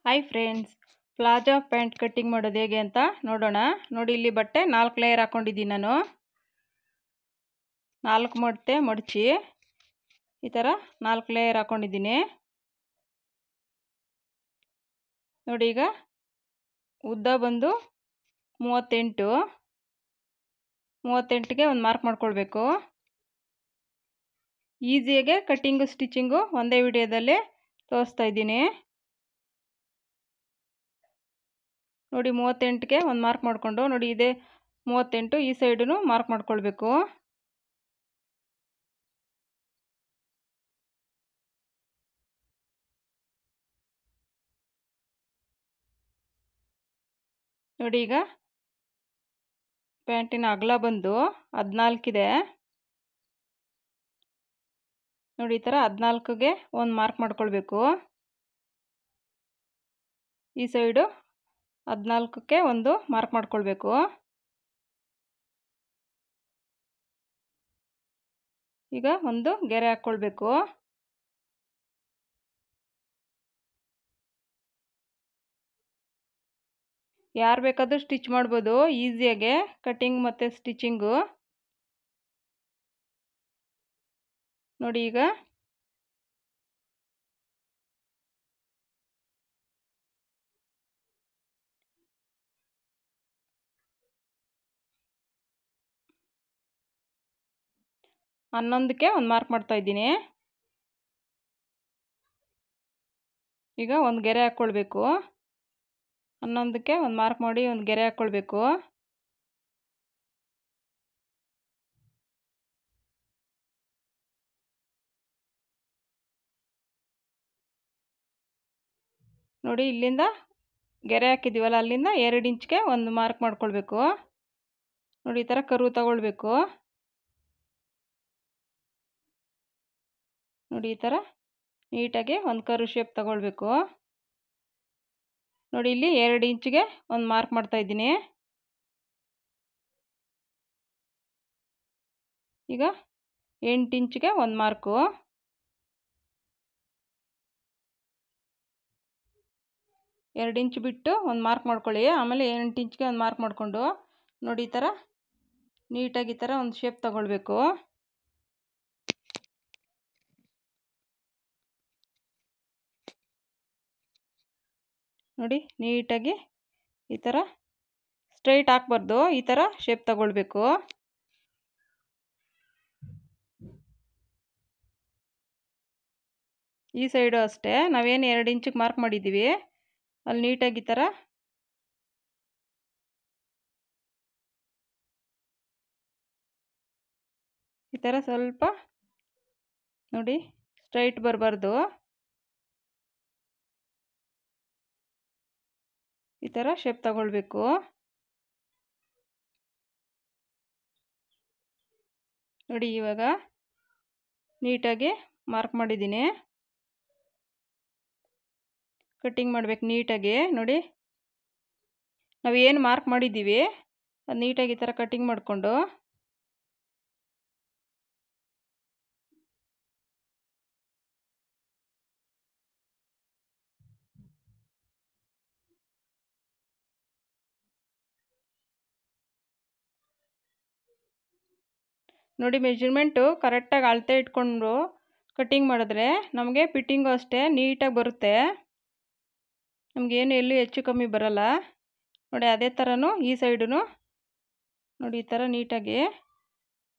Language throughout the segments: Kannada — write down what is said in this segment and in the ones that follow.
Hi friends, plaza pant cutting ಮಾಡೋದು ಹೇಗೆ ಅಂತ ನೋಡೋಣ. ನೋಡಿ, ಇಲ್ಲಿ ಬಟ್ಟೆ 4 ಲೇಯರ್ ಹಾಕ್ಕೊಂಡಿದ್ದೀನಿ ನಾನು. 4 ಮಡತೆ ಮಡಚಿ ಈ ಥರ 4 ಲೇಯರ್ ಹಾಕ್ಕೊಂಡಿದ್ದೀನಿ. ನೋಡಿ, ಈಗ ಉದ್ದ ಬಂದು 38ಗೆ ಒಂದು ಮಾರ್ಕ್ ಮಾಡ್ಕೊಳ್ಬೇಕು. ಈಸಿಯಾಗೆ ಕಟ್ಟಿಂಗು ಸ್ಟಿಚಿಂಗು ಒಂದೇ ವಿಡಿಯೋದಲ್ಲಿ ತೋರಿಸ್ತಾ ಇದ್ದೀನಿ. ನೋಡಿ, 38ಗೆ ಒಂದು ಮಾರ್ಕ್ ಮಾಡಿಕೊಂಡು, ನೋಡಿ ಇದೇ 38, ಈ ಸೈಡೂ ಮಾರ್ಕ್ ಮಾಡ್ಕೊಳ್ಬೇಕು. ನೋಡಿ, ಈಗ ಪ್ಯಾಂಟಿನ ಅಗಲ ಬಂದು 14 ಇದೆ. ನೋಡಿ, ಈ ಥರ 14ಗೆ ಒಂದು ಮಾರ್ಕ್ ಮಾಡ್ಕೊಳ್ಬೇಕು. ಈ ಸೈಡು 14ಕ್ಕೆ ಒಂದು ಮಾರ್ಕ್ ಮಾಡ್ಕೊಳ್ಬೇಕು. ಈಗ ಒಂದು ಗೆರೆ ಹಾಕ್ಕೊಳ್ಬೇಕು. ಯಾರು ಬೇಕಾದರೂ ಸ್ಟಿಚ್ ಮಾಡ್ಬೋದು ಈಸಿಯಾಗೆ, ಕಟ್ಟಿಂಗ್ ಮತ್ತು ಸ್ಟಿಚಿಂಗು. ನೋಡಿ, ಈಗ ಹನ್ನೊಂದಕ್ಕೆ ಒಂದು ಮಾರ್ಕ್ ಮಾಡ್ತಾ ಇದ್ದೀನಿ. ಈಗ ಒಂದು ಗೆರೆ ಹಾಕ್ಕೊಳ್ಬೇಕು. 11ಕ್ಕೆ ಒಂದು ಮಾರ್ಕ್ ಮಾಡಿ ಒಂದು ಗೆರೆ ಹಾಕ್ಕೊಳ್ಬೇಕು. ನೋಡಿ, ಇಲ್ಲಿಂದ ಗೆರೆ ಹಾಕಿದ್ದೀವಲ್ಲ, ಅಲ್ಲಿಂದ 2 ಇಂಚ್ಗೆ ಒಂದು ಮಾರ್ಕ್ ಮಾಡ್ಕೊಳ್ಬೇಕು. ನೋಡಿ, ಈ ಥರ ಕರ್ವ್ ತಗೊಳ್ಬೇಕು. ನೋಡಿ, ಈ ಥರ ನೀಟಾಗಿ ಒಂದು ಕರ್ವ್ ಶೇಪ್ ತಗೊಳ್ಬೇಕು. ನೋಡಿ, ಇಲ್ಲಿ 2 ಇಂಚ್ಗೆ ಒಂದು ಮಾರ್ಕ್ ಮಾಡ್ತಾ ಇದ್ದೀನಿ. ಈಗ 8 ಇಂಚ್ಗೆ ಒಂದು ಮಾರ್ಕು. ಎರಡು ಇಂಚ್ ಬಿಟ್ಟು ಒಂದು ಮಾರ್ಕ್ ಮಾಡ್ಕೊಳ್ಳಿ. ಆಮೇಲೆ 8 ಇಂಚ್ಗೆ ಒಂದು ಮಾರ್ಕ್ ಮಾಡಿಕೊಂಡು, ನೋಡಿ ಈ ಥರ ನೀಟಾಗಿ ಈ ಥರ ಒಂದು ಶೇಪ್ ತಗೊಳ್ಬೇಕು. ನೋಡಿ, ನೀಟಾಗಿ ಈ ಥರ ಸ್ಟ್ರೈಟ್ ಹಾಕ್ಬಾರ್ದು, ಈ ಥರ ಶೇಪ್ ತಗೊಳ್ಬೇಕು. ಈ ಸೈಡು ಅಷ್ಟೇ, ನಾವೇನು 2 ಇಂಚಿಗೆ ಮಾರ್ಕ್ ಮಾಡಿದ್ದೀವಿ ಅಲ್ಲಿ ನೀಟಾಗಿ ಈ ಥರ ಸ್ವಲ್ಪ ನೋಡಿ ಸ್ಟ್ರೈಟ್ ಬರಬಾರ್ದು, ಈ ಥರ ಶೇಪ್ ತಗೊಳ್ಬೇಕು. ನೋಡಿ, ಇವಾಗ ನೀಟಾಗಿ ಮಾರ್ಕ್ ಮಾಡಿದ್ದೀನಿ. ಕಟ್ಟಿಂಗ್ ಮಾಡಬೇಕು ನೀಟಾಗಿ. ನೋಡಿ, ನಾವು ಏನು ಮಾರ್ಕ್ ಮಾಡಿದ್ದೀವಿ ಅದು ನೀಟಾಗಿ ಈ ಥರ ಕಟ್ಟಿಂಗ್ ಮಾಡಿಕೊಂಡು, ನೋಡಿ ಮೆಜರ್ಮೆಂಟು ಕರೆಕ್ಟಾಗಿ ಅಳತೆ ಇಟ್ಕೊಂಡು ಕಟ್ಟಿಂಗ್ ಮಾಡಿದ್ರೆ ನಮಗೆ ಫಿಟ್ಟಿಂಗು ಅಷ್ಟೇ ನೀಟಾಗಿ ಬರುತ್ತೆ. ನಮಗೇನು ಎಲ್ಲೂ ಹೆಚ್ಚು ಕಮ್ಮಿ ಬರಲ್ಲ. ನೋಡಿ, ಅದೇ ಥರನೂ ಈ ಸೈಡು ನೋಡಿ ಈ ಥರ ನೀಟಾಗಿ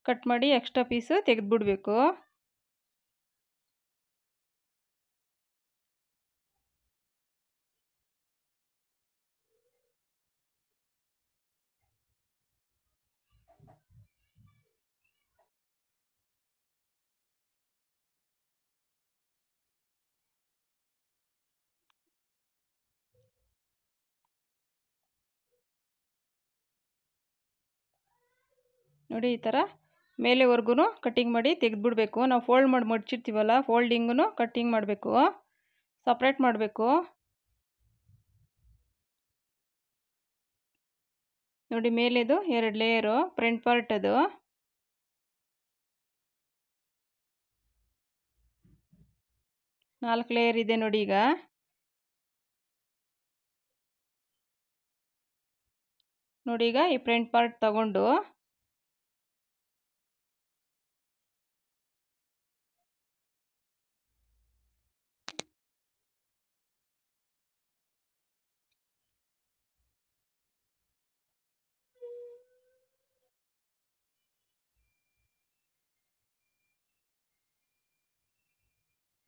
ಕಟ್ ಮಾಡಿ ಎಕ್ಸ್ಟ್ರಾ ಪೀಸು ತೆಗೆದುಬಿಡಬೇಕು. ನೋಡಿ, ಈ ಥರ ಮೇಲೆವರೆಗೂ ಕಟ್ಟಿಂಗ್ ಮಾಡಿ ತೆಗೆದುಬಿಡಬೇಕು. ನಾವು ಫೋಲ್ಡ್ ಮಾಡಿ ಮಡ್ಚಿರ್ತೀವಲ್ಲ, ಫೋಲ್ಡಿಂಗೂ ಕಟ್ಟಿಂಗ್ ಮಾಡಬೇಕು, ಸಪ್ರೇಟ್ ಮಾಡಬೇಕು. ನೋಡಿ, ಮೇಲೆದು 2 ಲೇಯರು ಫ್ರಂಟ್ ಪಾರ್ಟ್, ಅದು 4 ಲೇಯರ್ ಇದೆ. ನೋಡಿ, ಈಗ ನೋಡಿ ಈಗ ಈ ಫ್ರಂಟ್ ಪಾರ್ಟ್ ತಗೊಂಡು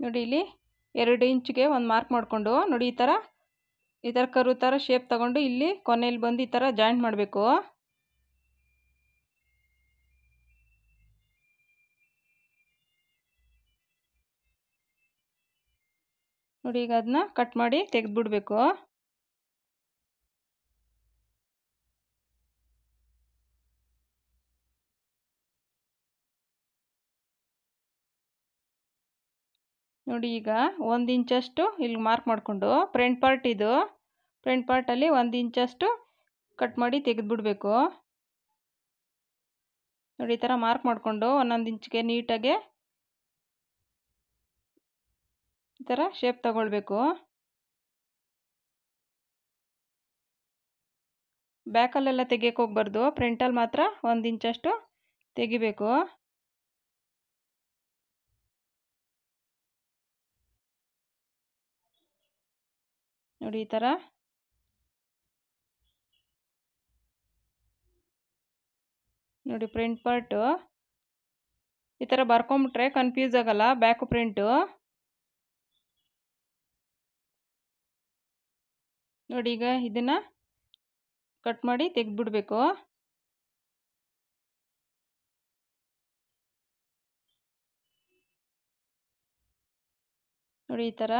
ನೋಡಿ ಇಲ್ಲಿ 2 ಇಂಚಿಗೆ ಒಂದು ಮಾರ್ಕ್ ಮಾಡಿಕೊಂಡು ನೋಡಿ ಈ ಥರ ಕರು ಥರ ಶೇಪ್ ತಗೊಂಡು ಇಲ್ಲಿ ಕೊನೆಯಲ್ಲಿ ಬಂದು ಈ ಥರ ಜಾಯಿಂಟ್ ಮಾಡಬೇಕು. ನೋಡಿ ಈಗ ಅದನ್ನ ಕಟ್ ಮಾಡಿ ತೆಗೆದುಬಿಡಬೇಕು. ನೋಡಿ ಈಗ 1 ಇಂಚಷ್ಟು ಇಲ್ಲಿ ಮಾರ್ಕ್ ಮಾಡಿಕೊಂಡು ಫ್ರಂಟ್ ಪಾರ್ಟ್ ಇದು ಫ್ರಂಟ್ ಪಾರ್ಟಲ್ಲಿ 1 ಇಂಚಷ್ಟು ಕಟ್ ಮಾಡಿ ತೆಗೆದುಬಿಡಬೇಕು. ನೋಡಿ ಈ ಥರ ಮಾರ್ಕ್ ಮಾಡಿಕೊಂಡು 1 ಇಂಚಿಗೆ ನೀಟಾಗಿ ಈ ಥರ ಶೇಪ್ ತಗೊಳ್ಬೇಕು. ಬ್ಯಾಕಲ್ಲೆಲ್ಲ ತೆಗಿಯೋಕೆ ಹೋಗ್ಬಾರ್ದು, ಫ್ರಂಟಲ್ಲಿ ಮಾತ್ರ 1 ಇಂಚಷ್ಟು ತೆಗಿಬೇಕು. ನೋಡಿ ಈ ಥರ ನೋಡಿ ಫ್ರಂಟ್ ಪಾರ್ಟು ಈ ಥರ ಬರ್ಕೊಂಬಿಟ್ರೆ ಕನ್ಫ್ಯೂಸ್ ಆಗಲ್ಲ ಬ್ಯಾಕು ಫ್ರಂಟು. ನೋಡಿ ಈಗ ಇದನ್ನು ಕಟ್ ಮಾಡಿ ತೆಗೆದುಬಿಡಬೇಕು. ನೋಡಿ ಈ ಥರ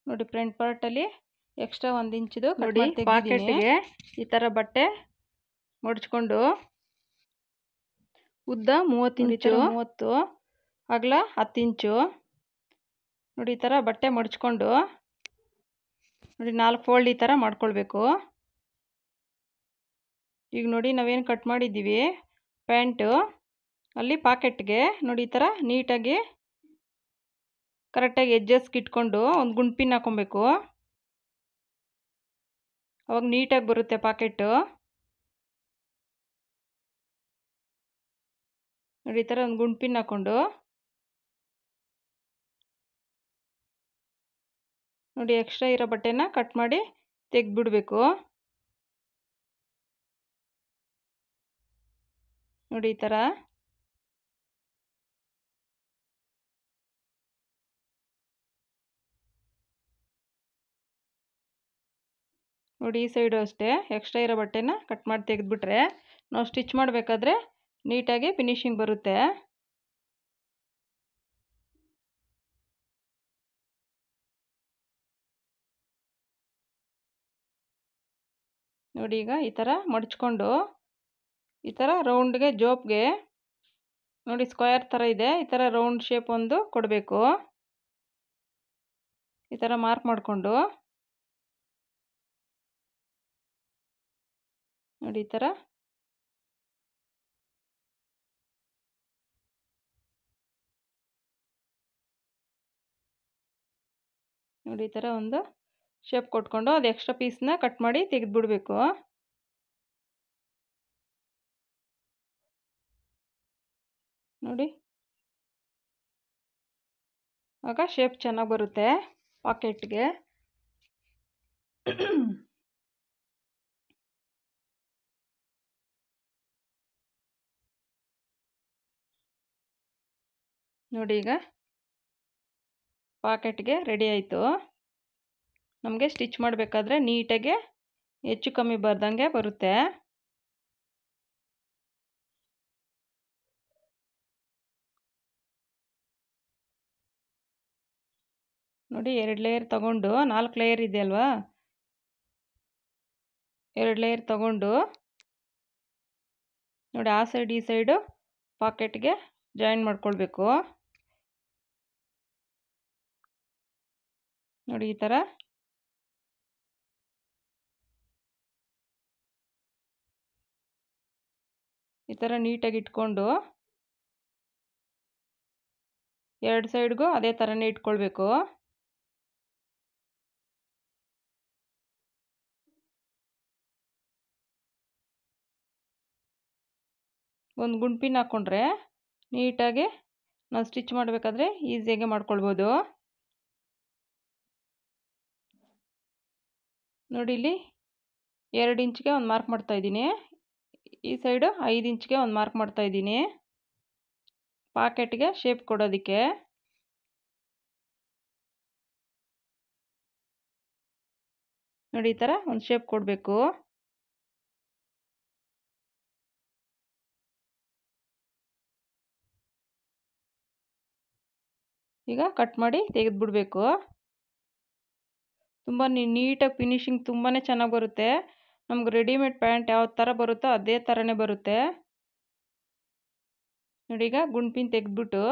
ನೋಡಿ ಫ್ರಂಟ್ ಪಾರ್ಟಲ್ಲಿ ಎಕ್ಸ್ಟ್ರಾ 1 ಇಂಚಿದು ನೋಡಿ ಪಾಕೆಟ್ಗೆ ಈ ಥರ ಬಟ್ಟೆ ಮಡಚ್ಕೊಂಡು ಉದ್ದ 30 ಇಂಚು 30 ಅಗಲ 10 ಇಂಚು ನೋಡಿ ಈ ಥರ ಬಟ್ಟೆ ಮಡಚ್ಕೊಂಡು ನೋಡಿ 4 ಫೋಲ್ಡ್ ಈ ಥರ ಮಾಡ್ಕೊಳ್ಬೇಕು. ಈಗ ನೋಡಿ ನಾವೇನು ಕಟ್ ಮಾಡಿದ್ದೀವಿ ಪ್ಯಾಂಟು ಅಲ್ಲಿ ಪಾಕೆಟ್ಗೆ ನೋಡಿ ಈ ಥರ ನೀಟಾಗಿ ಕರೆಕ್ಟಾಗಿ ಎಡ್ಜಸ್ಗೆ ಇಟ್ಕೊಂಡು ಒಂದು ಗುಂಡು ಪಿನ್ ಹಾಕೊಬೇಕು. ಅವಾಗ ನೀಟಾಗಿ ಬರುತ್ತೆ ಪಾಕೆಟು. ನೋಡಿ ಈ ಥರ ಒಂದು ಗುಂಡು ಪಿನ್ ಹಾಕ್ಕೊಂಡು ನೋಡಿ ಎಕ್ಸ್ಟ್ರಾ ಇರೋ ಬಟ್ಟೆನ ಕಟ್ ಮಾಡಿ ತೆಗೆದುಬಿಡಬೇಕು. ನೋಡಿ ಈ ಥರ ನೋಡಿ ಈ ಸೈಡು ಅಷ್ಟೇ ಎಕ್ಸ್ಟ್ರಾ ಇರೋ ಬಟ್ಟೆನ ಕಟ್ ಮಾಡಿ ತೆಗೆದುಬಿಟ್ರೆ ನಾವು ಸ್ಟಿಚ್ ಮಾಡಬೇಕಾದ್ರೆ ನೀಟಾಗಿ ಫಿನಿಶಿಂಗ್ ಬರುತ್ತೆ. ನೋಡಿ ಈಗ ಈ ಥರ ಮಡಚ್ಕೊಂಡು ಈ ಥರ ರೌಂಡ್ಗೆ ಜೋಬ್ಗೆ ನೋಡಿ ಸ್ಕ್ವೇರ್ ಥರ ಇದೆ, ಈ ಥರ ರೌಂಡ್ ಶೇಪ್ ಒಂದು ಕೊಡಬೇಕು. ಈ ಥರ ಮಾರ್ಕ್ ಮಾಡಿಕೊಂಡು ನೋಡಿ ಈ ಥರ ನೋಡಿ ಈ ಥರ ಒಂದು ಶೇಪ್ ಕೊಟ್ಕೊಂಡು ಅದು ಎಕ್ಸ್ಟ್ರಾ ಪೀಸ್ನ ಕಟ್ ಮಾಡಿ ತೆಗೆದುಬಿಡಬೇಕು. ನೋಡಿ ಆಗ ಶೇಪ್ ಚೆನ್ನಾಗಿ ಬರುತ್ತೆ ಪಾಕೆಟ್ಗೆ. ನೋಡಿ ಈಗ ಪಾಕೆಟ್ಗೆ ರೆಡಿ ಆಯಿತು. ನಮಗೆ ಸ್ಟಿಚ್ ಮಾಡಬೇಕಾದ್ರೆ ನೀಟಾಗಿ ಹೆಚ್ಚು ಕಮ್ಮಿ ಬರ್ದಂಗೆ ಬರುತ್ತೆ. ನೋಡಿ 2 ಲೇಯರ್ ತಗೊಂಡು 4 ಲೇಯರ್ ಇದೆ ಅಲ್ವಾ, 2 ಲೇಯರ್ ತಗೊಂಡು ನೋಡಿ ಆ ಸೈಡ್ ಈ ಸೈಡು ಪಾಕೆಟ್ಗೆ ಜಾಯಿನ್ ಮಾಡ್ಕೊಳ್ಬೇಕು. ನೋಡಿ ಈ ಥರ ಈ ಥರ ನೀಟಾಗಿ ಇಟ್ಕೊಂಡು ಎರಡು ಸೈಡ್ಗೂ ಅದೇ ಥರನೇ ಇಟ್ಕೊಳ್ಬೇಕು. ಒಂದು ಗುಂಡ್ಪಿನ್ ಹಾಕ್ಕೊಂಡ್ರೆ ನೀಟಾಗಿ ನಾವು ಸ್ಟಿಚ್ ಮಾಡಬೇಕಾದ್ರೆ ಈಸಿಯಾಗಿ ಮಾಡ್ಕೊಳ್ಬೋದು. ನೋಡಿ ಇಲ್ಲಿ 2 ಇಂಚ್ಗೆ ಒಂದು ಮಾರ್ಕ್ ಮಾಡ್ತಾಯಿದ್ದೀನಿ. ಈ ಸೈಡು 5 ಇಂಚ್ಗೆ ಒಂದು ಮಾರ್ಕ್ ಮಾಡ್ತಾಯಿದ್ದೀನಿ ಪಾಕೆಟ್ಗೆ ಶೇಪ್ ಕೊಡೋದಕ್ಕೆ. ನೋಡಿ ಈ ಥರ ಒಂದು ಶೇಪ್ ಕೊಡಬೇಕು. ಈಗ ಕಟ್ ಮಾಡಿ ತೆಗೆದುಬಿಡಬೇಕು. ತುಂಬ ನೀಟಾಗಿ ಫಿನಿಶಿಂಗ್ ತುಂಬಾ ಚೆನ್ನಾಗಿ ಬರುತ್ತೆ. ನಮ್ಗೆ ರೆಡಿಮೇಡ್ ಪ್ಯಾಂಟ್ ಯಾವ ಥರ ಬರುತ್ತೋ ಅದೇ ಥರನೇ ಬರುತ್ತೆ. ನೋಡಿ ಈಗ ಗುಂಡ್ಪಿನ್ ತೆಗೆದ್ಬಿಟ್ಟು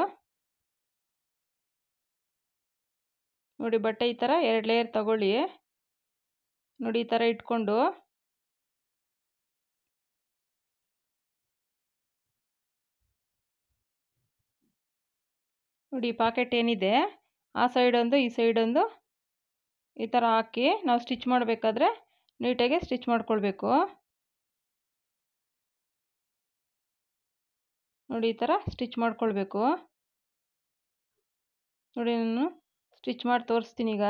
ನೋಡಿ ಬಟ್ಟೆ ಈ ಥರ 2 ಲೇಯರ್ ತಗೊಳ್ಳಿ. ನೋಡಿ ಈ ಥರ ಇಟ್ಕೊಂಡು ನೋಡಿ ಪಾಕೆಟ್ ಏನಿದೆ ಆ ಸೈಡೊಂದು ಈ ಸೈಡೊಂದು ಈ ಥರ ಹಾಕಿ ನಾವು ಸ್ಟಿಚ್ ಮಾಡಬೇಕಾದ್ರೆ ನೀಟಾಗಿ ಸ್ಟಿಚ್ ಮಾಡ್ಕೊಳ್ಬೇಕು. ನೋಡಿ ಈ ಥರ ಸ್ಟಿಚ್ ಮಾಡ್ಕೊಳ್ಬೇಕು. ನೋಡಿ ನಾನು ಸ್ಟಿಚ್ ಮಾಡಿ ತೋರಿಸ್ತೀನಿ. ಈಗ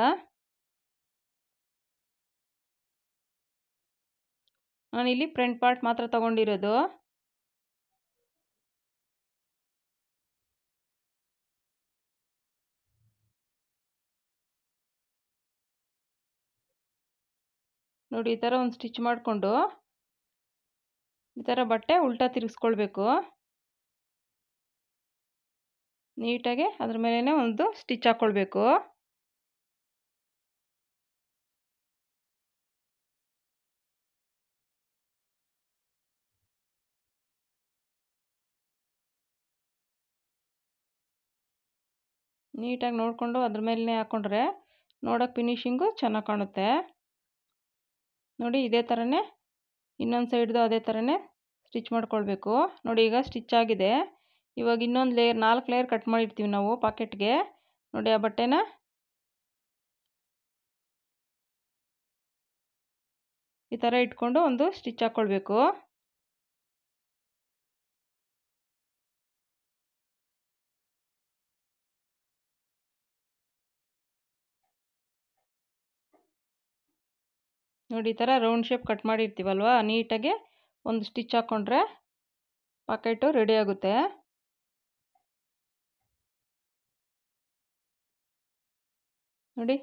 ನಾನಿಲ್ಲಿ ಫ್ರಂಟ್ ಪಾರ್ಟ್ ಮಾತ್ರ ತಗೊಂಡಿರೋದು. ನೋಡಿ ಈ ಥರ ಒಂದು ಸ್ಟಿಚ್ ಮಾಡಿಕೊಂಡು ಈ ಥರ ಬಟ್ಟೆ ಉಲ್ಟಾ ತಿರುಗಿಸ್ಕೊಳ್ಬೇಕು. ನೀಟಾಗಿ ಅದ್ರ ಮೇಲೇ ಒಂದು ಸ್ಟಿಚ್ ಹಾಕ್ಕೊಳ್ಬೇಕು. ನೀಟಾಗಿ ನೋಡಿಕೊಂಡು ಅದ್ರ ಮೇಲೇ ಹಾಕ್ಕೊಂಡ್ರೆ ನೋಡೋಕೆ ಫಿನಿಶಿಂಗು ಚೆನ್ನಾಗಿ ಕಾಣುತ್ತೆ. ನೋಡಿ ಇದೇ ಥರನೇ ಇನ್ನೊಂದು ಸೈಡ್ದು ಅದೇ ಥರನೇ ಸ್ಟಿಚ್ ಮಾಡ್ಕೊಳ್ಬೇಕು. ನೋಡಿ ಈಗ ಸ್ಟಿಚ್ ಆಗಿದೆ. ಇವಾಗ ಇನ್ನೊಂದು ಲೇಯರ್ 4 ಲೇಯರ್ ಕಟ್ ಮಾಡಿರ್ತೀವಿ ನಾವು ಪಾಕೆಟ್ಗೆ. ನೋಡಿ ಆ ಬಟ್ಟೆನ ಈ ಥರ ಇಟ್ಕೊಂಡು ಒಂದು ಸ್ಟಿಚ್ ಹಾಕ್ಕೊಳ್ಬೇಕು. ನೋಡಿ ಈ ಥರ ರೌಂಡ್ ಶೇಪ್ ಕಟ್ ಮಾಡಿರ್ತೀವಲ್ವ, ನೀಟಾಗಿ ಒಂದು ಸ್ಟಿಚ್ ಹಾಕ್ಕೊಂಡ್ರೆ ಪಾಕೆಟು ರೆಡಿ ಆಗುತ್ತೆ. ನೋಡಿ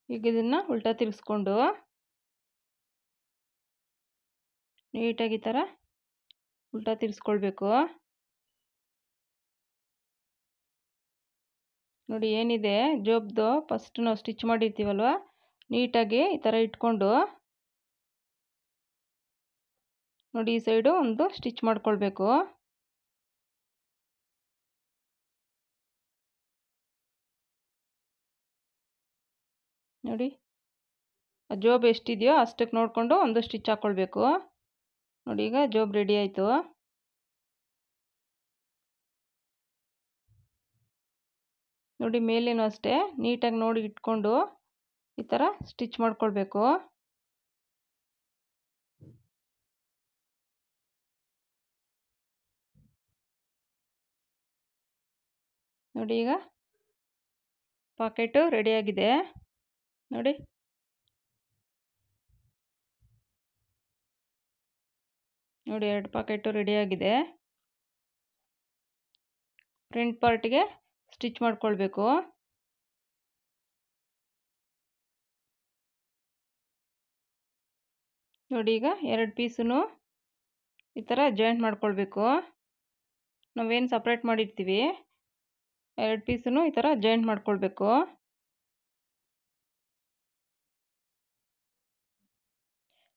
ಈಗ ಇದನ್ನು ಉಲ್ಟಾ ತಿರ್ಗಿಸ್ಕೊಂಡು ನೀಟಾಗಿ ಈ ಥರ ಉಲ್ಟಾ ತಿರ್ಗಿಸ್ಕೊಳ್ಬೇಕು. ನೋಡಿ ಏನಿದೆ ಜೋಬ್ದು ಫಸ್ಟ್ ನಾವು ಸ್ಟಿಚ್ ಮಾಡಿರ್ತೀವಲ್ವ, ನೀಟಾಗಿ ಈ ಥರ ಇಟ್ಕೊಂಡು ನೋಡಿ ಈ ಸೈಡು ಒಂದು ಸ್ಟಿಚ್ ಮಾಡ್ಕೊಳ್ಬೇಕು. ನೋಡಿ ಆ ಜೋಬ್ ಎಷ್ಟಿದೆಯೋ ಅಷ್ಟಕ್ಕೆ ನೋಡಿಕೊಂಡು ಒಂದು ಸ್ಟಿಚ್ ಹಾಕ್ಕೊಳ್ಬೇಕು. ನೋಡಿ ಈಗ ಜೋಬ್ ರೆಡಿ ಆಯಿತು. ನೋಡಿ ಮೇಲೇನೂ ಅಷ್ಟೇ ನೀಟಾಗಿ ನೋಡಿ ಇಟ್ಕೊಂಡು ಈ ಥರ ಸ್ಟಿಚ್ ಮಾಡ್ಕೊಳ್ಬೇಕು. ನೋಡಿ ಈಗ ಪಾಕೆಟು ರೆಡಿಯಾಗಿದೆ. ನೋಡಿ ನೋಡಿ 2 ಪಾಕೆಟು ರೆಡಿಯಾಗಿದೆ. ಫ್ರಂಟ್ ಪಾರ್ಟಿಗೆ ಸ್ಟಿಚ್ ಮಾಡ್ಕೊಳ್ಬೇಕು. ನೋಡಿ ಈಗ 2 ಪೀಸನ್ನು ಈ ಥರ ಜಾಯಿಂಟ್ ಮಾಡ್ಕೊಳ್ಬೇಕು. ನಾವೇನು ಸಪ್ರೇಟ್ ಮಾಡಿರ್ತೀವಿ 2 ಪೀಸನ್ನು ಈ ಥರ ಜಾಯಿಂಟ್ ಮಾಡ್ಕೊಳ್ಬೇಕು.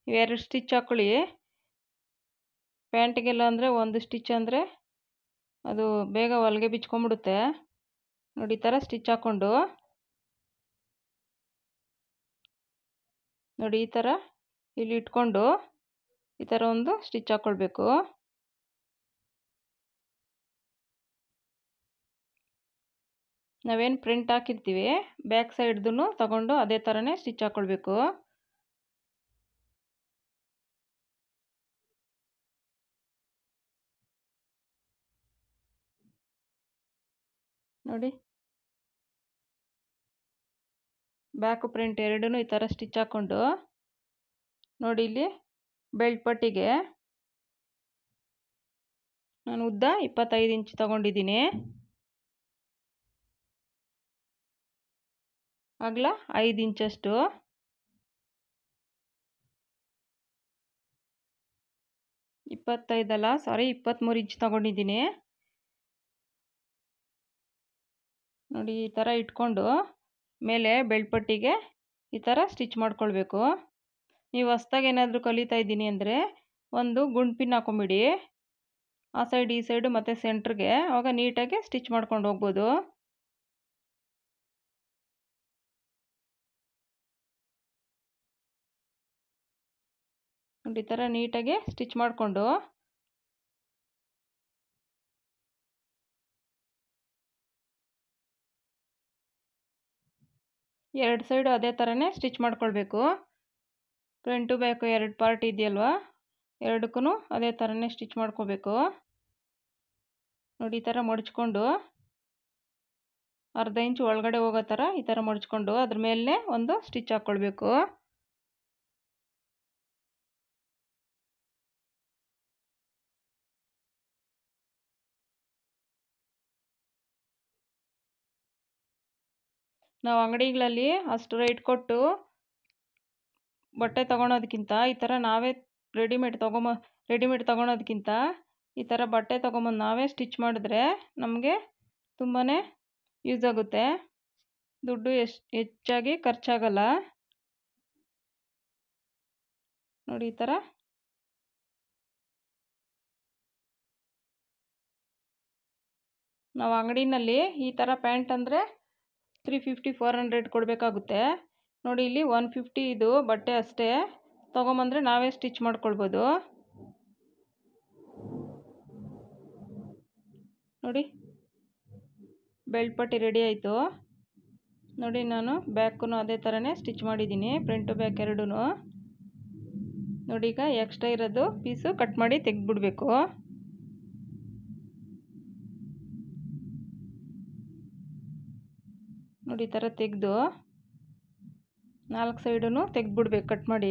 ಇವೆರಡು ಸ್ಟಿಚ್ ಹಾಕ್ಕೊಳ್ಳಿ. ಪ್ಯಾಂಟಿಗೆಲ್ಲ ಅಂದರೆ ಒಂದು ಸ್ಟಿಚ್ ಅಂದರೆ ಅದು ಬೇಗ ಹೊಲಿಗೆ ಬಿಚ್ಕೊಂಡ್ಬಿಡುತ್ತೆ. ನೋಡಿ ಈ ಥರ ಸ್ಟಿಚ್ ಹಾಕ್ಕೊಂಡು ನೋಡಿ ಈ ಥರ ಇಲ್ಲಿ ಇಟ್ಕೊಂಡು ಈ ಥರ ಒಂದು ಸ್ಟಿಚ್ ಹಾಕ್ಕೊಳ್ಬೇಕು. ನಾವೇನು ಪ್ರಿಂಟ್ ಹಾಕಿರ್ತೀವಿ ಬ್ಯಾಕ್ ಸೈಡ್ದು ತಗೊಂಡು ಅದೇ ಥರನೇ ಸ್ಟಿಚ್ ಹಾಕ್ಕೊಳ್ಬೇಕು. ನೋಡಿ, ಬ್ಯಾಕು ಪ್ರಿಂಟ್ ಎರಡೂ ಈ ಥರ ಸ್ಟಿಚ್ ಹಾಕ್ಕೊಂಡು ನೋಡಿ, ಇಲ್ಲಿ ಬೆಲ್ಟ್ ಪಟ್ಟಿಗೆ ನಾನು ಉದ್ದ 25 ಇಂಚ್ ತಗೊಂಡಿದ್ದೀನಿ. ಅಗಲ 5 ಇಂಚಷ್ಟು. 25 ಅಲ್ಲ, ಸಾರಿ 23 ಇಂಚ್ ತಗೊಂಡಿದ್ದೀನಿ. ನೋಡಿ, ಈ ಥರ ಇಟ್ಕೊಂಡು ಮೇಲೆ ಬೆಲ್ಟ್ ಪಟ್ಟಿಗೆ ಈ ಥರ ಸ್ಟಿಚ್ ಮಾಡ್ಕೊಳ್ಬೇಕು. ನೀವು ಹೊಸ್ದಾಗಿ ಏನಾದರೂ ಕಲಿತಾ ಇದ್ದೀನಿ ಅಂದರೆ ಒಂದು ಗುಂಡು ಪಿನ್ ಹಾಕೊಂಬಿಡಿ, ಆ ಸೈಡ್ ಈ ಸೈಡು ಮತ್ತು ಸೆಂಟ್ರಿಗೆ. ಆವಾಗ ನೀಟಾಗಿ ಸ್ಟಿಚ್ ಮಾಡ್ಕೊಂಡು ಹೋಗ್ಬೋದು. ನೋಡಿ, ಈ ಥರ ನೀಟಾಗಿ ಸ್ಟಿಚ್ ಮಾಡಿಕೊಂಡು ಎರಡು ಸೈಡು ಅದೇ ಥರನೇ ಸ್ಟಿಚ್ ಮಾಡ್ಕೊಳ್ಬೇಕು. ಫ್ರಂಟು ಬ್ಯಾಕು ಎರಡು ಪಾರ್ಟ್ ಇದೆಯಲ್ವ, ಎರಡಕ್ಕೂ ಅದೇ ಥರನೇ ಸ್ಟಿಚ್ ಮಾಡ್ಕೋಬೇಕು. ನೋಡಿ, ಈ ಥರ ಮಡಚ್ಕೊಂಡು ಅರ್ಧ ಇಂಚ್ ಒಳಗಡೆ ಹೋಗೋ ಥರ ಈ ಥರ ಮಡಚ್ಕೊಂಡು ಅದ್ರ ಮೇಲೆ ಒಂದು ಸ್ಟಿಚ್ ಹಾಕ್ಕೊಳ್ಬೇಕು. ನಾವು ಅಂಗಡಿಗಳಲ್ಲಿ ಅಷ್ಟು ರೇಟ್ ಕೊಟ್ಟು ಬಟ್ಟೆ ತೊಗೊಳೋದಕ್ಕಿಂತ ಈ ಥರ ನಾವೇ ರೆಡಿಮೇಡ್ ತೊಗೊಳೋದಕ್ಕಿಂತ ಈ ಥರ ಬಟ್ಟೆ ತೊಗೊಂಬಂದು ನಾವೇ ಸ್ಟಿಚ್ ಮಾಡಿದ್ರೆ ನಮಗೆ ತುಂಬಾ ಯೂಸ್ ಆಗುತ್ತೆ. ದುಡ್ಡು ಹೆಚ್ಚಾಗಿ ಖರ್ಚಾಗಲ್ಲ. ನೋಡಿ, ಈ ಥರ ನಾವು ಅಂಗಡಿನಲ್ಲಿ ಈ ಥರ ಪ್ಯಾಂಟ್ ಅಂದರೆ 350-400 ಕೊಡಬೇಕಾಗುತ್ತೆ. ನೋಡಿ, ಇಲ್ಲಿ 150 ಇದು ಬಟ್ಟೆ ಅಷ್ಟೇ. ತೊಗೊಂಬಂದರೆ ನಾವೇ ಸ್ಟಿಚ್ ಮಾಡ್ಕೊಳ್ಬೋದು. ನೋಡಿ, ಬೆಲ್ಟ್ ಪಟ್ಟಿ ರೆಡಿ ಆಯಿತು. ನೋಡಿ, ನಾನು ಬ್ಯಾಕು ಅದೇ ಥರನೇ ಸ್ಟಿಚ್ ಮಾಡಿದ್ದೀನಿ, ಫ್ರಂಟು ಬ್ಯಾಕ್ ಎರಡೂ. ನೋಡಿ, ಈಗ ಎಕ್ಸ್ಟ್ರಾ ಇರೋದು ಪೀಸು ಕಟ್ ಮಾಡಿ ತೆಗೆದ್ಬಿಡ್ಬೇಕು. ನೋಡಿ, ಈ ಥರ ತೆಗೆದು 4 ಸೈಡೂ ತೆಗೆದ್ಬಿಡ್ಬೇಕು ಕಟ್ ಮಾಡಿ.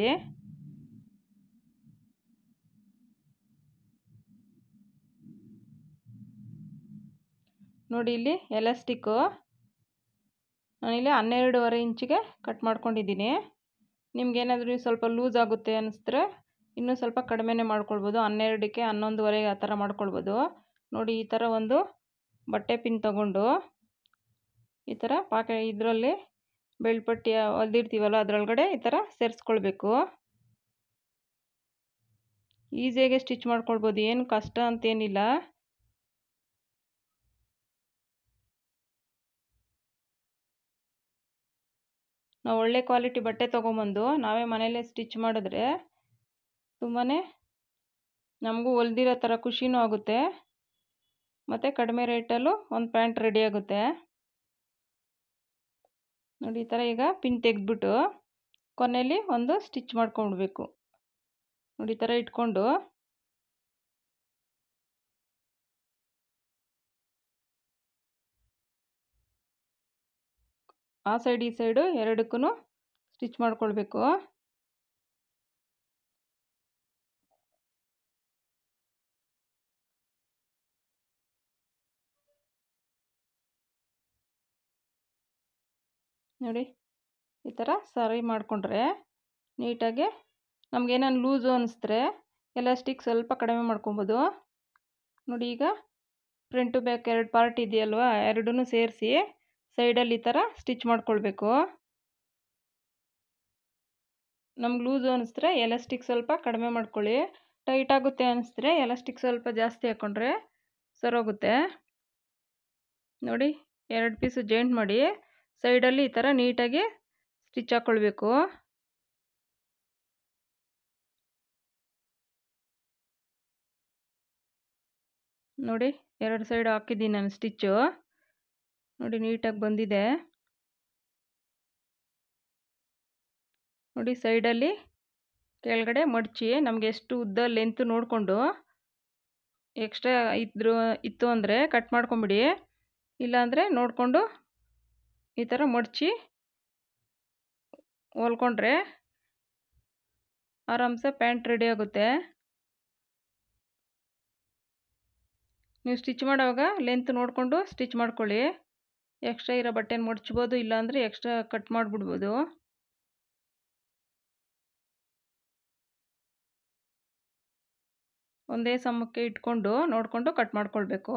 ನೋಡಿ, ಇಲ್ಲಿ ಎಲಾಸ್ಟಿಕ್ಕು ನಾನಿಲ್ಲಿ 12.5 ಇಂಚಿಗೆ ಕಟ್ ಮಾಡ್ಕೊಂಡಿದ್ದೀನಿ. ನಿಮ್ಗೇನಾದರೂ ಸ್ವಲ್ಪ ಲೂಸ್ ಆಗುತ್ತೆ ಅನ್ನಿಸಿದ್ರೆ ಇನ್ನೂ ಸ್ವಲ್ಪ ಕಡಿಮೆನೇ ಮಾಡ್ಕೊಳ್ಬೋದು. 12ಕ್ಕೆ 11.5 ಆ ಥರ ಮಾಡ್ಕೊಳ್ಬೋದು. ನೋಡಿ, ಈ ಥರ ಒಂದು ಬಟ್ಟೆ ಪಿನ್ ತಗೊಂಡು ಈ ಥರ ಇದರಲ್ಲಿ ಬೆಲ್ಟ್ ಪಟ್ಟಿ ಹೊಲ್ದಿರ್ತೀವಲ್ಲ ಅದರೊಳಗಡೆ ಈ ಥರ ಸೇರಿಸ್ಕೊಳ್ಬೇಕು. ಈಸಿಯಾಗಿ ಸ್ಟಿಚ್ ಮಾಡ್ಕೊಳ್ಬೋದು, ಏನು ಕಷ್ಟ ಅಂತೇನಿಲ್ಲ. ನಾವು ಒಳ್ಳೆ ಕ್ವಾಲಿಟಿ ಬಟ್ಟೆ ತೊಗೊಂಬಂದು ನಾವೇ ಮನೇಲೇ ಸ್ಟಿಚ್ ಮಾಡಿದ್ರೆ ತುಂಬಾ ನಮಗೂ ಹೊಲ್ದಿರೋ ಥರ ಖುಷಿನೂ ಆಗುತ್ತೆ, ಮತ್ತು ಕಡಿಮೆ ರೇಟಲ್ಲೂ ಒಂದು ಪ್ಯಾಂಟ್ ರೆಡಿ ಆಗುತ್ತೆ. ನೋಡಿ, ಈ ಥರ ಈಗ ಪಿನ್ ತೆಗೆದ್ಬಿಟ್ಟು ಕೊನೆಯಲ್ಲಿ ಒಂದು ಸ್ಟಿಚ್ ಮಾಡ್ಕೊಂಡ್ಬಿಡ್ಬೇಕು. ನೋಡಿ, ಈ ಥರ ಇಟ್ಕೊಂಡು ಆ ಸೈಡ್ ಈ ಸೈಡು ಎರಡಕ್ಕೂ ಸ್ಟಿಚ್ ಮಾಡ್ಕೊಳ್ಬೇಕು. ನೋಡಿ, ಈ ಥರ ಸರಿ ಮಾಡಿಕೊಂಡ್ರೆ ನೀಟಾಗಿ ನಮಗೇನಾದ್ರು ಲೂಸು ಅನ್ನಿಸಿದ್ರೆ ಎಲಾಸ್ಟಿಕ್ ಸ್ವಲ್ಪ ಕಡಿಮೆ ಮಾಡ್ಕೊಬೋದು. ನೋಡಿ, ಈಗ ಫ್ರಂಟು ಬ್ಯಾಕ್ ಎರಡು ಪಾರ್ಟ್ ಇದೆಯಲ್ವ, ಎರಡೂ ಸೇರಿಸಿ ಸೈಡಲ್ಲಿ ಈ ಥರ ಸ್ಟಿಚ್ ಮಾಡ್ಕೊಳ್ಬೇಕು. ನಮ್ಗೆ ಲೂಸು ಅನ್ನಿಸಿದ್ರೆ ಎಲಾಸ್ಟಿಕ್ ಸ್ವಲ್ಪ ಕಡಿಮೆ ಮಾಡ್ಕೊಳ್ಳಿ. ಟೈಟ್ ಆಗುತ್ತೆ ಅನ್ನಿಸಿದ್ರೆ ಎಲಾಸ್ಟಿಕ್ ಸ್ವಲ್ಪ ಜಾಸ್ತಿ ಹಾಕ್ಕೊಂಡ್ರೆ ಸರೋಗುತ್ತೆ. ನೋಡಿ, 2 ಪೀಸು ಜಾಯಿಂಟ್ ಮಾಡಿ ಸೈಡಲ್ಲಿ ಈ ಥರ ನೀಟಾಗಿ ಸ್ಟಿಚ್ ಹಾಕ್ಕೊಳ್ಬೇಕು. ನೋಡಿ 2 ಸೈಡ್ ಹಾಕಿದ್ದೀನಿ ನಾನು ಸ್ಟಿಚ್ಚು. ನೋಡಿ ನೀಟಾಗಿ ಬಂದಿದೆ. ನೋಡಿ ಸೈಡಲ್ಲಿ ಕೆಳಗಡೆ ಮಡಚಿ ನಮಗೆ ಎಷ್ಟು ಉದ್ದ ಲೆಂತ್ ನೋಡಿಕೊಂಡು ಎಕ್ಸ್ಟ್ರಾ ಇತ್ತು ಅಂದರೆ ಕಟ್ ಮಾಡ್ಕೊಂಬಿಡಿ. ಇಲ್ಲಾಂದರೆ ನೋಡಿಕೊಂಡು ಈ ಥರ ಮಡಚಿ ಹೊಲ್ಕೊಂಡ್ರೆ ಆರಾಮ್ಸೆ ಪ್ಯಾಂಟ್ ರೆಡಿ ಆಗುತ್ತೆ. ನೀವು ಸ್ಟಿಚ್ ಮಾಡೋವಾಗ ಲೆಂತ್ ನೋಡಿಕೊಂಡು ಸ್ಟಿಚ್ ಮಾಡ್ಕೊಳ್ಳಿ. ಎಕ್ಸ್ಟ್ರಾ ಇರೋ ಬಟ್ಟೆನ ಮಡ್ಚ್ಬೋದು, ಇಲ್ಲಾಂದರೆ ಎಕ್ಸ್ಟ್ರಾ ಕಟ್ ಮಾಡಿಬಿಡ್ಬೋದು. ಒಂದೇ ಸಮಕ್ಕೆ ಇಟ್ಕೊಂಡು ನೋಡಿಕೊಂಡು ಕಟ್ ಮಾಡ್ಕೊಳ್ಬೇಕು.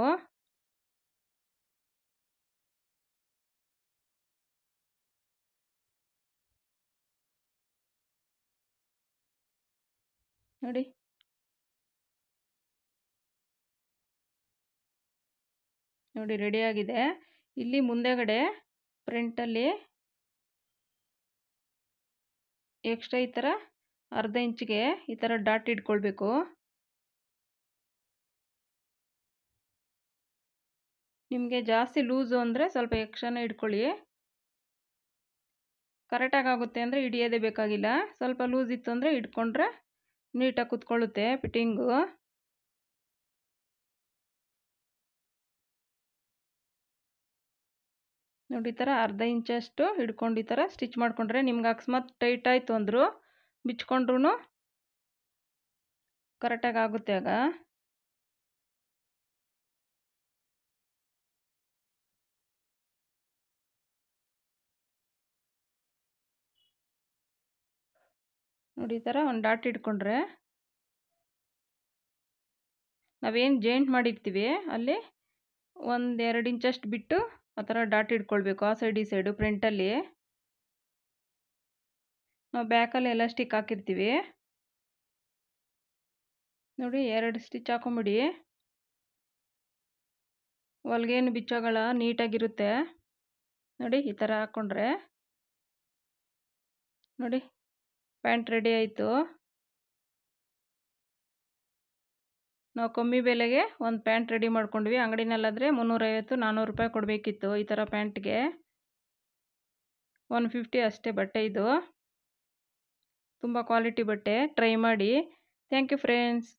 ನೋಡಿ ನೋಡಿ ರೆಡಿಯಾಗಿದೆ. ಇಲ್ಲಿ ಮುಂದೆಗಡೆ ಫ್ರಂಟಲ್ಲಿ ಎಕ್ಸ್ಟ್ರಾ ಈ ಥರ ಅರ್ಧ ಇಂಚಿಗೆ ಈ ಥರ ಡಾಟ್ ಇಟ್ಕೊಳ್ಬೇಕು. ನಿಮಗೆ ಜಾಸ್ತಿ ಲೂಸು ಅಂದರೆ ಸ್ವಲ್ಪ ಎಕ್ಸ್ಟ್ರಾನೇ ಇಟ್ಕೊಳ್ಳಿ. ಕರೆಕ್ಟಾಗಿ ಆಗುತ್ತೆ ಅಂದರೆ ಹಿಡಿಯೋದೇ ಬೇಕಾಗಿಲ್ಲ. ಸ್ವಲ್ಪ ಲೂಸ್ ಇತ್ತು ಅಂದರೆ ಇಟ್ಕೊಂಡ್ರೆ ನೀಟಾಗಿ ಕುತ್ಕೊಳ್ಳುತ್ತೆ ಫಿಟ್ಟಿಂಗು. ನೋಡಿ ಈ ಥರ ಅರ್ಧ ಇಂಚಷ್ಟು ಹಿಡ್ಕೊಂಡು ಈ ಥರ ಸ್ಟಿಚ್ ಮಾಡಿಕೊಂಡ್ರೆ ನಿಮ್ಗೆ ಅಕಸ್ಮಾತ್ ಟೈಟ್ ಆಯಿತು ಅಂದರೂ ಬಿಚ್ಕೊಂಡ್ರೂ ಕರೆಕ್ಟಾಗಿ ಆಗುತ್ತೆ ಆಗ. ನೋಡಿ ಈ ಥರ ಒಂದು ಡಾಟ್ ಇಟ್ಕೊಂಡ್ರೆ ನಾವೇನು ಜಾಯಿಂಟ್ ಮಾಡಿರ್ತೀವಿ ಅಲ್ಲಿ 1-2 ಇಂಚಷ್ಟು ಬಿಟ್ಟು ಆ ಥರ ಡಾಟ್ ಇಟ್ಕೊಳ್ಬೇಕು. ಆ ಸೈಡ್ ಈ ಸೈಡು ಫ್ರಂಟಲ್ಲಿ ನಾವು ಬ್ಯಾಕಲ್ಲಿ ಎಲಾಸ್ಟಿಕ್ ಹಾಕಿರ್ತೀವಿ. ನೋಡಿ 2 ಸ್ಟಿಚ್ ಹಾಕೊಂಬಿಡಿ. ಹೊಲ್ಗೇನು ಬಿಚ್ಚೋಗಳ ನೀಟಾಗಿರುತ್ತೆ. ನೋಡಿ ಈ ಥರ ಹಾಕ್ಕೊಂಡ್ರೆ ನೋಡಿ ಪ್ಯಾಂಟ್ ರೆಡಿ ಆಯಿತು. ನಾವು ಕಮ್ಮಿ ಬೆಲೆಗೆ ಒಂದು ಪ್ಯಾಂಟ್ ರೆಡಿ ಮಾಡ್ಕೊಂಡ್ವಿ. ಅಂಗಡಿನಲ್ಲಾದರೆ 350-400 ರೂಪಾಯಿ ಕೊಡಬೇಕಿತ್ತು ಈ ಥರ ಪ್ಯಾಂಟ್ಗೆ. 150 ಅಷ್ಟೇ ಬಟ್ಟೆ ಇದು. ತುಂಬ ಕ್ವಾಲಿಟಿ ಬಟ್ಟೆ. ಟ್ರೈ ಮಾಡಿ. Thank you friends.